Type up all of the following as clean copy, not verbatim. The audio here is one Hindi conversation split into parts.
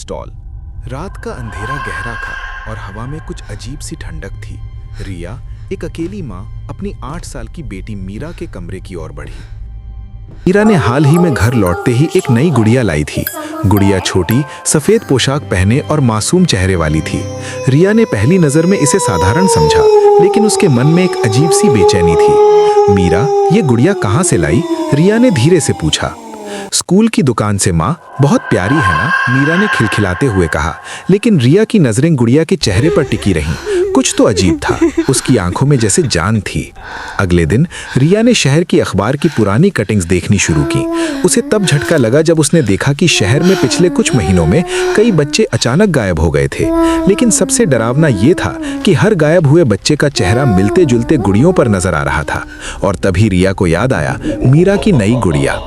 स्टॉल। रात का अंधेरा गहरा था और हवा में कुछ अजीब सी ठंडक थी। रिया, एक अकेली माँ, अपनी 8 साल की बेटी मीरा के कमरे की ओर बढ़ी। मीरा ने हाल ही में घर लौटते ही एक नई गुड़िया लाई थी। गुड़िया छोटी, सफेद पोशाक पहने और मासूम चेहरे वाली थी। रिया ने पहली नजर में इसे साधारण समझा, लेकिन उसके मन में एक अजीब सी बेचैनी थी। मीरा, ये गुड़िया कहाँ से लाई? रिया ने धीरे से पूछा। स्कूल की दुकान से माँ, बहुत प्यारी है ना? मीरा ने खिलखिलाते हुए कहा। लेकिन रिया की नजरें गुड़िया के चेहरे पर टिकी रहीं। कुछ तो अजीब था, उसकी आंखों में जैसे जान थी। अगले दिन रिया ने शहर की अखबार की पुरानी कटिंग्स देखनी शुरू की। उसे तब झटका लगा जब उसने देखा कि शहर में पिछले कुछ महीनों में कई बच्चे अचानक गायब हो गए थे। लेकिन सबसे डरावना ये था कि हर गायब हुए बच्चे का चेहरा मिलते जुलते गुड़ियों पर नजर आ रहा था। और तभी रिया को याद आया मीरा की नई गुड़िया।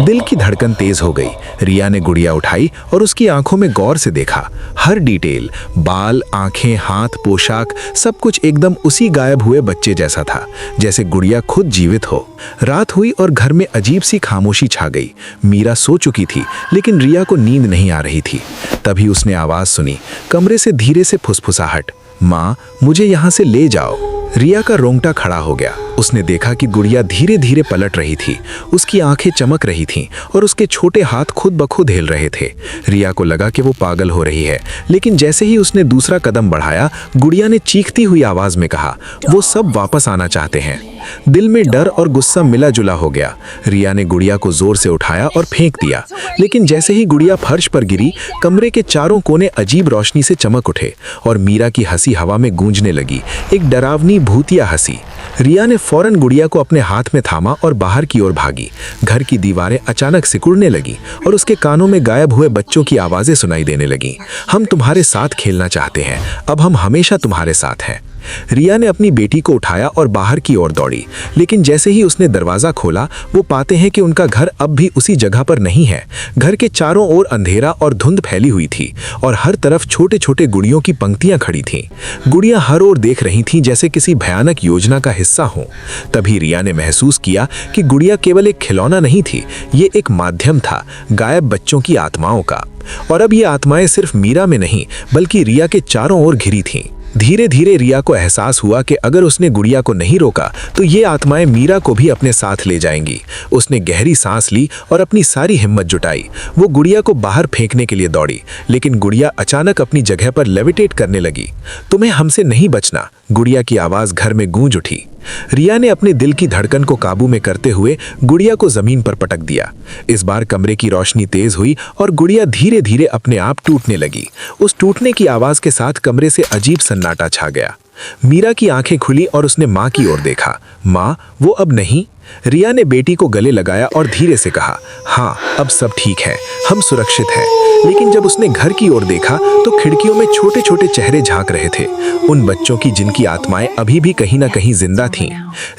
दिल की धड़कन तेज हो गई। रिया ने गुड़िया उठाई और उसकी आंखों में गौर से देखा। हर डिटेल, बाल, आंखें, हाथ, पोशाक, सब कुछ एकदम उसी गायब हुए बच्चे जैसा था, जैसे गुड़िया खुद जीवित हो। रात हुई और घर में अजीब सी खामोशी छा गई। मीरा सो चुकी थी, लेकिन रिया को नींद नहीं आ रही थी। तभी उसने आवाज सुनी, कमरे से धीरे से फुसफुसाहट, माँ, मुझे यहाँ से ले जाओ। रिया का रोंगटा खड़ा हो गया। उसने देखा कि गुड़िया धीरे धीरे पलट रही थी। उसकी आंखें चमक रही थीं और उसके छोटे हाथ खुद ब खुद हिल रहे थे। रिया को लगा कि वो पागल हो रही है, लेकिन जैसे ही उसने दूसरा कदम बढ़ाया, गुड़िया ने चीखती हुई आवाज में कहा, वो सब वापस आना चाहते हैं। दिल में डर और गुस्सा मिला जुला हो गया। रिया ने गुड़िया को जोर से उठाया और फेंक दिया। लेकिन जैसे ही गुड़िया फर्श पर गिरी, कमरे के चारों कोने अजीब रोशनी से चमक उठे और मीरा की हंसी हवा में गूंजने लगी, एक डरावनी भूतिया हंसी। रिया ने फौरन गुड़िया को अपने हाथ में थामा और बाहर की ओर भागी। घर की दीवारें अचानक सिकुड़ने लगी और उसके कानों में गायब हुए बच्चों की आवाजें सुनाई देने लगी। हम तुम्हारे साथ खेलना चाहते हैं, अब हम हमेशा तुम्हारे साथ हैं। रिया ने अपनी बेटी को उठाया और बाहर की ओर दौड़ी। लेकिन जैसे ही उसने दरवाजा खोला, वो पाते हैं कि उनका घर अब भी उसी जगह पर नहीं है। घर के चारों ओर अंधेरा और धुंध फैली हुई थी और हर तरफ छोटे छोटे गुड़ियों की पंक्तियां खड़ी थीं। गुड़ियां हर ओर देख रही थीं जैसे किसी भयानक योजना का हिस्सा हो। तभी रिया ने महसूस किया कि गुड़िया केवल एक खिलौना नहीं थी, ये एक माध्यम था गायब बच्चों की आत्माओं का। और अब ये आत्माएं सिर्फ मीरा में नहीं, बल्कि रिया के चारों ओर घिरी थीं। धीरे धीरे रिया को एहसास हुआ कि अगर उसने गुड़िया को नहीं रोका तो ये आत्माएं मीरा को भी अपने साथ ले जाएंगी। उसने गहरी सांस ली और अपनी सारी हिम्मत जुटाई। वो गुड़िया को बाहर फेंकने के लिए दौड़ी, लेकिन गुड़िया अचानक अपनी जगह पर लेविटेट करने लगी। तुम्हें हमसे नहीं बचना, गुड़िया की आवाज घर में गूंज उठी। रिया ने अपने दिल की धड़कन को काबू में करते हुए गुड़िया को जमीन पर पटक दिया। इस बार कमरे की रोशनी तेज हुई और गुड़िया धीरे धीरे अपने आप टूटने लगी। उस टूटने की आवाज के साथ कमरे से अजीब सन्नाटा छा गया। मीरा की आंखें खुली और उसने माँ की ओर देखा। माँ, वो अब नहीं? रिया ने बेटी को गले लगाया और धीरे से कहा, हाँ, अब सब ठीक है, हम सुरक्षित हैं। लेकिन जब उसने घर की ओर देखा तो खिड़कियों में छोटे छोटे चेहरे झांक रहे थे, उन बच्चों की जिनकी आत्माएं अभी भी कहीं ना कहीं जिंदा थीं।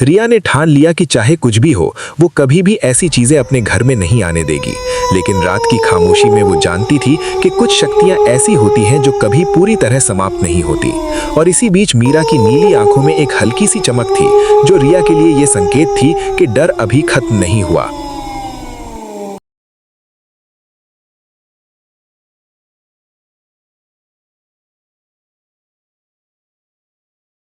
रिया ने ठान लिया कि चाहे कुछ भी हो, वो कभी भी ऐसी चीजें अपने घर में नहीं आने देगी। लेकिन रात की खामोशी में वो जानती थी कि कुछ शक्तियां ऐसी होती हैं जो कभी पूरी तरह समाप्त नहीं होती। और इसी बीच मीरा की नीली आंखों में एक हल्की सी चमक थी, जो रिया के लिए ये संकेत थी कि डर अभी खत्म नहीं हुआ।